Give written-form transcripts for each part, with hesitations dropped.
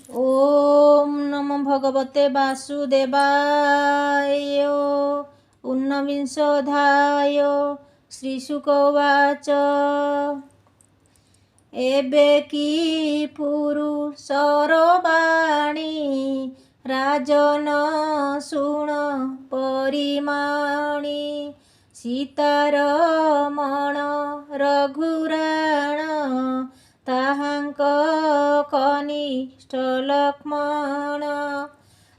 ओम नमो भगवते वासुदेवाय। ऊनविंशोऽध्याय। श्रीशुकोवाच। एबे की पुरुषर वाणी राजन शुण परिमाणी सीतार मण रघुराण ताहांक कनिष्ठ लक्ष्मण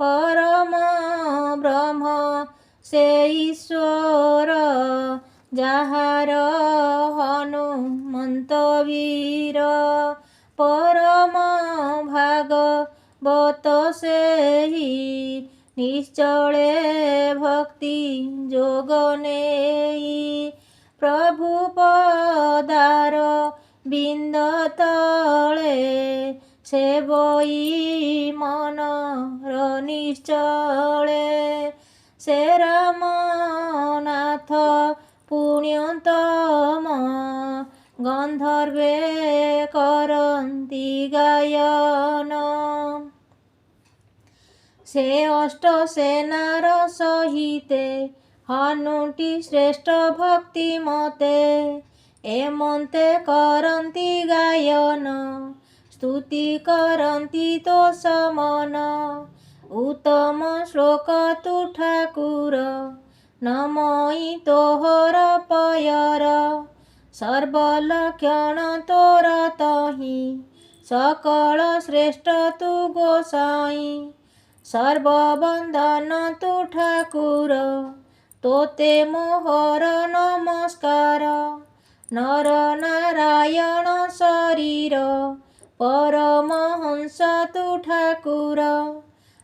परम ब्रह्म से ईश्वर जाहार हनुमंत वीर परम भागवत सेहि निश्चले भक्ति जोग नेई प्रभु पदार बिंद तले सेवई मन निश्चले से रामनाथ पुण्यतम गंधर्वे करन्ति गायन से अष्ट सेनार सहिते हनुटी श्रेष्ठ भक्ति मते एमन्ते करन्ति गायन स्तुति करन्ति तो समन उत्तम श्लोक तु ठाकुर नमई तोहर पयर सर्वलक्षण तोर तहि सकल श्रेष्ठ तु गोसाई सर्वबंधन तु ठाकुर तोते मोहर नमस्कार नर नारायण शरीर परमहंस तु ठाकुर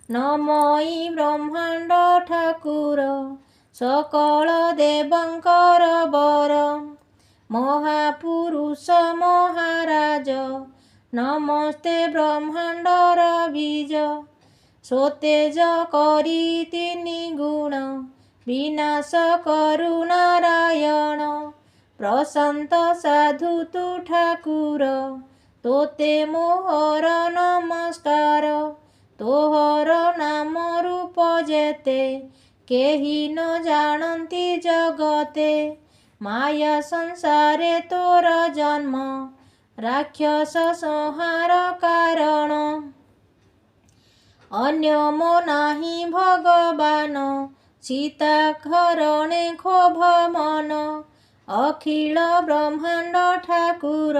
नमई ब्रह्मांड ठाकुर सकल देवंकर वर महापुरुष महाराज नमस्ते ब्रह्मांडर बीज सोतेज करी तिनि गुण विनाश करु नारायण प्रशांत साधु तु ठाकुर तोते मोहर नमस्कार तोहर नाम रूप जेते केही न जानती जगते माया संसारे तोर जन्म राक्षस संहार कारण अन्यमो नाही भगवान सीता घरणे क्षोभ मन अखिल ब्रह्मांड ठाकुर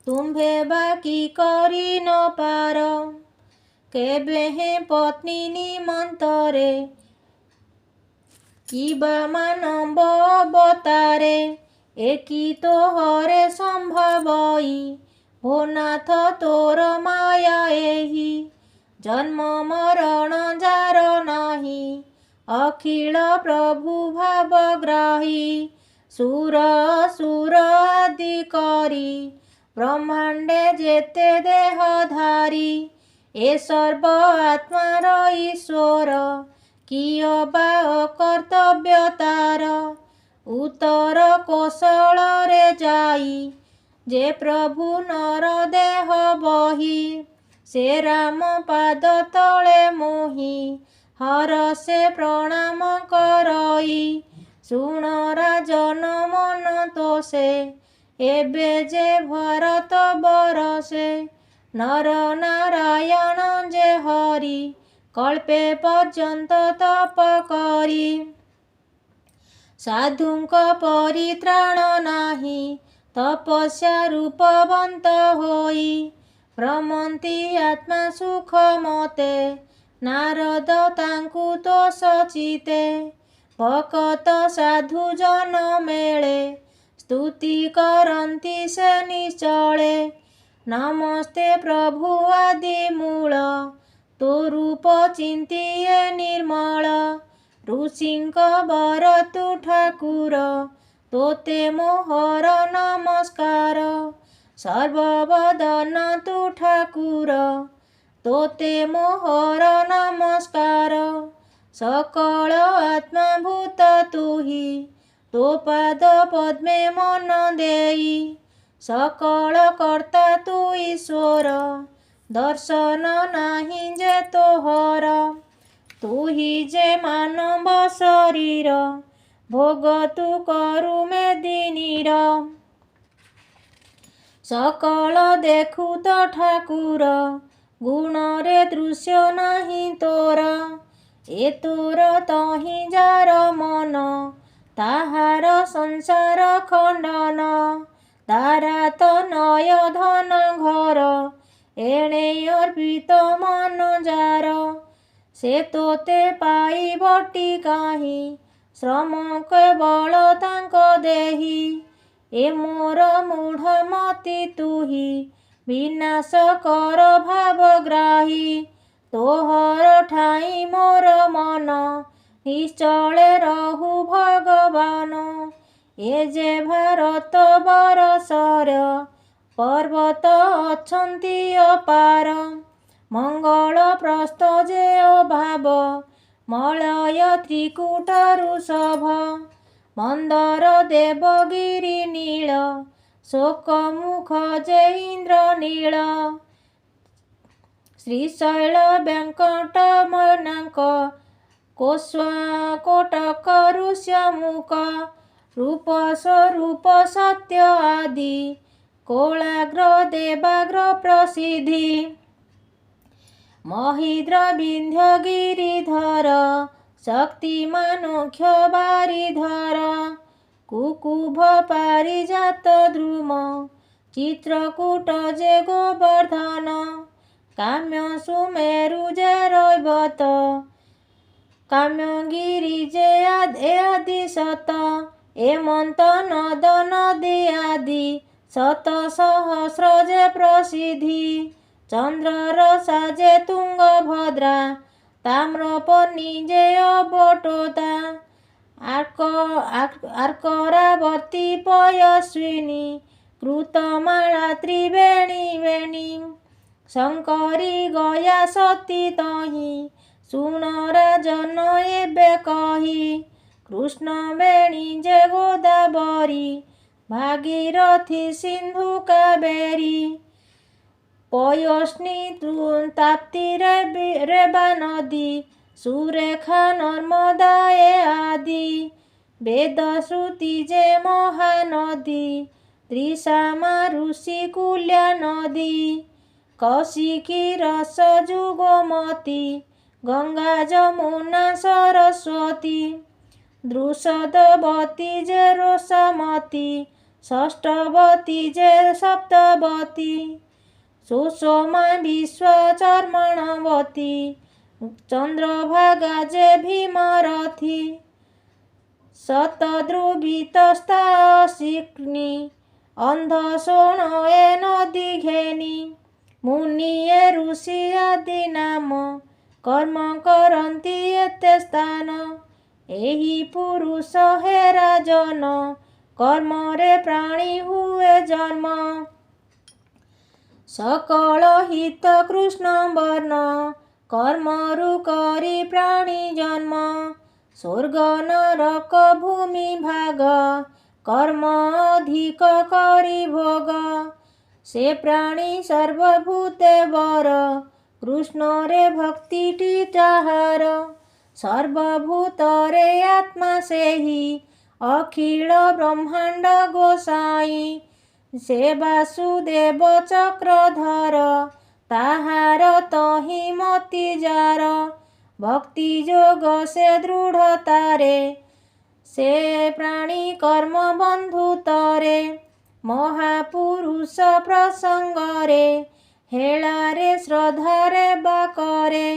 तुम्भे बाकी करी न पार केबे हे पत्नी निमंतरे किबा मानव अवतारे एकी तोहरे संभवई भोनाथ तोर माया एहि जन्म मरण जार नाही अखिल प्रभु भावग्राही सुर सुर आदि करी ब्रह्मांडे जेते देहधारी ए सर्व आत्मार ईश्वर कियबा कर्तव्य तार उत्तर कौशल रे जाई जे प्रभु नर देह बही से राम पाद तले मोही हर से प्रणाम करई शुण राजन मन तोषे एबे जे भरत बरसे नर नारायण जे हरि कल्पे पर्यंत तप करी साधुंक परित्राण नाही तपस्या रूपवंत होई भ्रमंती आत्मा सुख मते नारद तांकु तो सचिते भकत साधु जन मेले स्तुति करन्ति से निश्चले नमस्ते प्रभु आदि मूल तो रूप चिंतिए निर्मल ऋषिंक वर तु ठाकुर तोते मोहर नमस्कार सर्ववदन तु ठाकुर तोते मोहर नमस्कार सकल आत्माभूत तुहि तो पाद पद्मे मन देई सकल कर्ता तु ईश्वर दर्शन नाही जे तोहर। तुही जे मानव शरीर, भोग तू करू मेदिनीर। सकल देखु तो ठाकुर, गुणरे दृश्य नाही तोर। ए तोर तहि जार मन, ताहार संसार खंडन। तारा तो नय धन घर, एणे अर्पित मन जार। से तोते पाइबटी काहि, श्रम केवल तांक देहि। ए मोर मूढ़ मति तुही, विनाश कर भावग्राही। तोहर ठाई मोर मन, निश्चले रहु भगवान। ए जे भारत बरसर, पर्वत अछंती अपार। मंगल प्रस्थ जे अभाव, मलय त्रिकूट ऋषभ। मंदर देवगिरी नील, शोक मुख जे इंद्र नील। श्रीशैल वेंकटमनाक, कोटक ऋष्यमुख। रूप स्वरूप सत्य आदि, कोलाग्र देवाग्र प्रसिद्धि। महीद्र विंध्य गिरिधर, शक्तिमानोक्ष बारिधर। कुकुभ पारिजात द्रुम, चित्रकूट जे गोवर्धन। काम्य सुमेरु जे रैवत, काम्यगिरी जे आदिशत। एमंत नद नदी आदि, शत सहस्र जे प्रसिद्धि। चंद्ररसा जे तुंगभद्रा, ताम्रपर्णी जे अबटोता। आर्करावती पयस्विनी, कृतमाला त्रिवेणी वेणी। शंकरी गया सती तहि, सुन राजन एबे कहि। कृष्ण वेणी जे गोदावरी, भागीरथी सिंधु कावेरी। पयोष्णी ताप्ती रेवा नदी, सुरेखा नर्मदा ए आदि। वेद श्रुति जे महानदी, त्रिशामा ऋषिकुल्या नदी। कौशिकी रस जुगमती, गंगा जमुना सरस्वती। द्रुषदवती जे रोषमती, षष्ठवती जे सप्तवती। सुषमा विश्वचर्मणवती, चंद्रभागा जे भीमरथी। शतद्रुभितस्ता अशिक्नी, अंध शोण ए नदी घेनी। मुनि ए ऋषि आदि नाम, कर्म करंती एते स्थान। एही पुरुष हे राजन, कर्म रे प्राणी हुए जन्म। सकल हित कृष्ण वर्ण, कर्मरु करी प्राणी जन्म। स्वर्ग नरक भूमि भाग, कर्म अधिक करी भोग। से प्राणी सर्वभूते वर, कृष्ण रे भक्ति जाहार। सर्वभूत रे आत्मा सेहि, अखिल ब्रह्मांड गोसाई। से वासुदेव चक्रधर, ताहार तहि मति जार। भक्ति जोग से दृढ़तारे, से प्राणी कर्म बंधु तरे। महापुरुष प्रसंगरे, हेलारे श्रद्धारे बाकरे।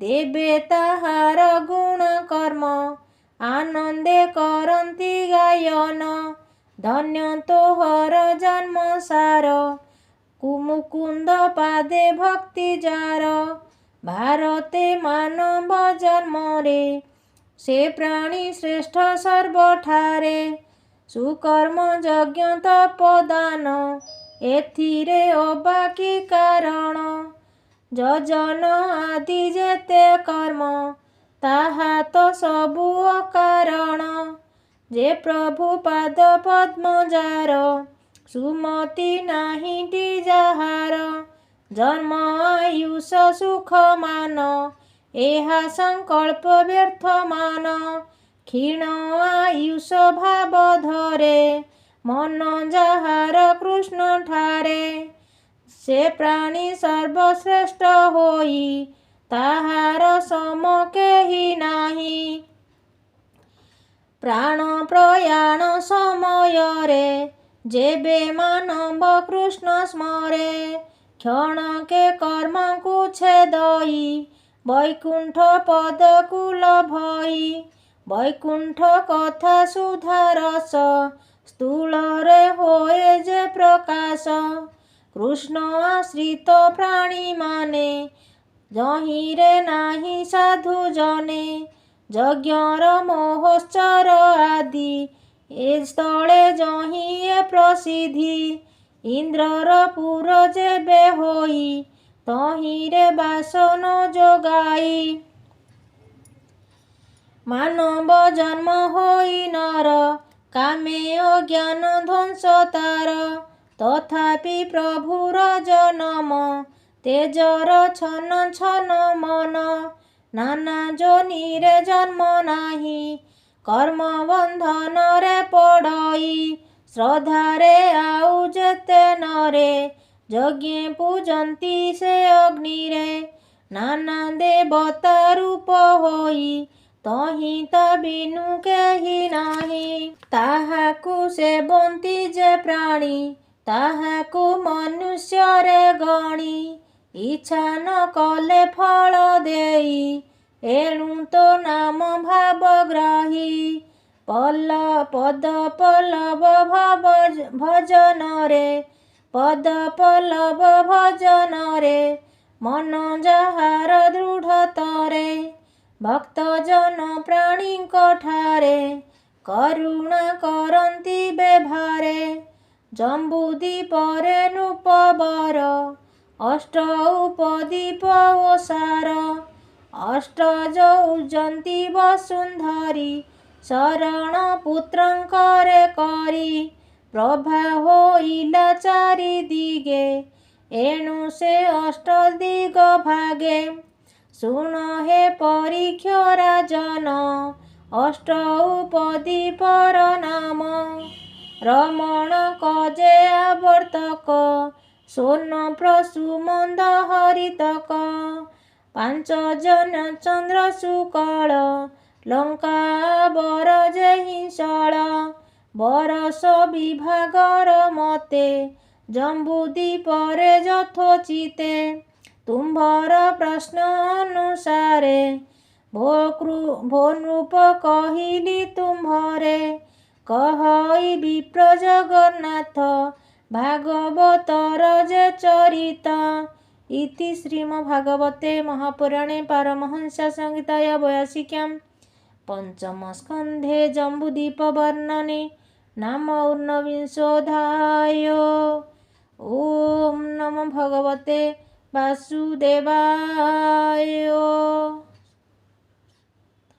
देवे ताहार गुण कर्म, आनंदे करंती गायन। धन्य तोहर जन्म सार, कुमुकुंद पादे भक्ति जार। भारते मानव जन्म रे, से प्राणी श्रेष्ठ सर्वठारे। सुकर्म यज्ञ तपदान, एथिरे अबाकी कारण। यजन आदि जेते कर्म, ताहा तो सबु अकारण। जे प्रभु पाद पद्म जार, सुमति नाहिटी जाहार। जन्म आयुष सुख मान ଏହା ସଂକଳ୍ପ ବ୍ୟର୍ଥ ମାନ क्षीण आयुष भाव धरे मन ଯାହାର କୃଷ୍ଣ ଠାରେ ସେ ପ୍ରାଣୀ ସର୍ବଶ୍ରେଷ୍ଠ ହୋଇ ତାହାର ସମ କେହି ନାହିଁ ପ୍ରାଣ ପ୍ରୟାଣ ସମୟରେ ଯେବେ ମାନବ କୃଷ୍ଣ ସ୍ମରେ କ୍ଷଣକେ କର୍ମକୁ ଛେଦଇ ବୈକୁଣ୍ଠ ପଦକୁ ଲଭଇ ବୈକୁଣ୍ଠ କଥା ସୁଧାରସ ସ୍ଥୂଳରେ ହୋଏ ଯେ ପ୍ରକାଶ କୃଷ୍ଣ ଆଶ୍ରିତ ପ୍ରାଣୀମାନେ ଯହିଁରେ ନାହିଁ ସାଧୁ ଜନେ ଯଜ୍ଞର ମହୋତ୍ସର ଆଦି ଏ ସ୍ଥଳେ ଯହିଁ ପ୍ରସିଦ୍ଧି ଇନ୍ଦ୍ରର ପୁର ଯେବେ ହୋଇ ତହିଁରେ ବାସନ ଯୋଗାଇ ମାନବ ଜନ୍ମ ହୋଇ ନର କାମେ ଅଜ୍ଞାନ ଧ୍ୱଂସ ତାର ତଥାପି ପ୍ରଭୁର ଜନମ ତେଜର ଛନ ଛନ ମନ ନାନା ଯୋନିରେ ଜନ୍ମ ନାହିଁ କର୍ମ ବନ୍ଧନରେ ପଡ଼ଇ ଶ୍ରଦ୍ଧାରେ ଆଉ ଯେତେ ନରେ ଯଜ୍ଞେ ପୂଜନ୍ତି ସେ ଅଗ୍ନିରେ ନାନା ଦେବତା ରୂପ ହୋଇ ତହିଁ ତା ବିନୁ କେହି ନାହିଁ ତାହାକୁ ସେବନ୍ତି ଯେ ପ୍ରାଣୀ ତାହାକୁ ମନୁଷ୍ୟରେ ଗଣି ଇଚ୍ଛା ନ କଲେ ଫଳ ଦେଇ ଏଣୁ ତୋ ନାମ ଭାବଗ୍ରାହୀ ପଦ ପଲ୍ଲବ ଭଜନରେ ପଦ ପଲ୍ଲବ ଭଜନରେ ମନ ଯାହାର ଦୃଢ଼ତରେ ଭକ୍ତଜନ ପ୍ରାଣୀଙ୍କ ଠାରେ କରୁଣା କରନ୍ତି ବେଭାରେ ଜମ୍ବୁଦୀପରେ ନୃପବର ଅଷ୍ଟ ଉପଦୀପ ଓସାର ଅଷ୍ଟ ଯୌଜନ୍ତି ବସୁନ୍ଧରୀ ଶରଣ ପୁତ୍ରଙ୍କରେ କରି ପ୍ରଭା ହୋଇଲା ଚାରି ଦିଗେ ଏଣୁ ସେ ଅଷ୍ଟ ଦିଗ ଭାଗେ ଶୁଣ ହେ ପରୀକ୍ଷରା ଜନ ଅଷ୍ଟ ଉପଦୀପର ନାମ ରମଣ କଜେ ଆବର୍ତ୍ତକ ସ୍ୱର୍ଣ୍ଣ ପ୍ରସୁମନ୍ଦ ହରିତକ ପାଞ୍ଚ ଜନ ଚନ୍ଦ୍ର ଶୁକଳ ଲଙ୍କା ବର ଯେହିଁଶଳ ବରଷ ବିଭାଗର ମତେ ଜମ୍ବୁଦୀପରେ ଯଥୋଚିତେ ତୁମ୍ଭର ପ୍ରଶ୍ନ ଅନୁସାରେ ଭୋ ନୃପ କହିଲି ତୁମ୍ଭରେ କହଇ ବିପ୍ର ଜଗନ୍ନାଥ ଭାଗବତର ଯେ ଚରିତ ଇତି ଶ୍ରୀମଦ୍ଭାଗବତେ ମହାପୁରାଣେ ପାରମହଂସ ସଂହିତାୟ 82 ପଞ୍ଚମ ସ୍କନ୍ଧେ ଜମ୍ବୁଦୀପ ବର୍ଣ୍ଣନେ ନାମ ঊনবিଂশোऽধ্যায়। ଓମ୍ ନମୋ ଭଗବତେ ବାସୁଦେବାୟ।